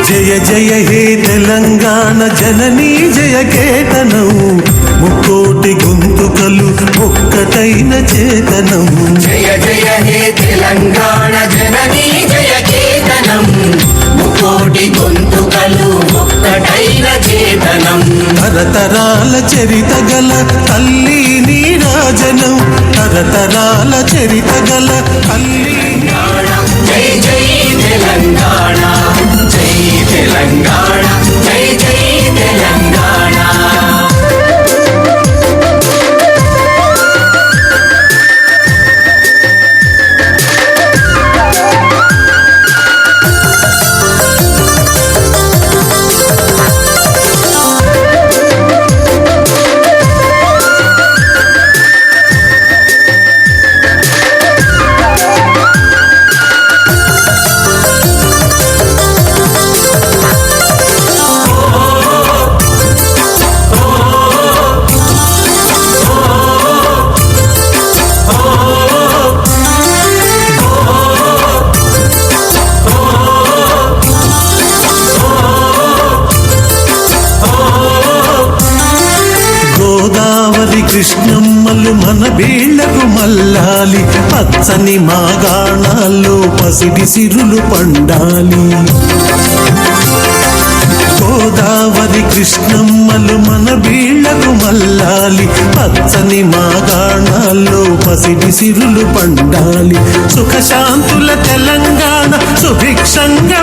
జయ జయ హే తెలంగాణ జననీ జయ కేతనం ముక్కోటి గొంతుకలు ఒక్కటైన చేతనం జయ జయ హే తెలంగాణ జననీ జయ కేతనం ముక్కోటి గొంతుకలు ఒక్కటైన చేతనం తరతరాల చరిత గల తల్లి నీరాజనం తరతరాల చరిత గల తల్లి జై జై తెలంగాణ జై తెలంగాణ జై జై తెలంగాణ గోదావరి కృష్ణమ్మలు మన బీళ్లకు మల్లాలి పచ్చని మాగాణాల్లో పసిడి సిరులు పండాలి గోదావరి కృష్ణమ్మలు మన బీళ్లకు మల్లాలి పచ్చని మాగాణాల్లో పసిడి సిరులు పండాలి సుఖశాంతుల తెలంగాణ సుభిక్షంగా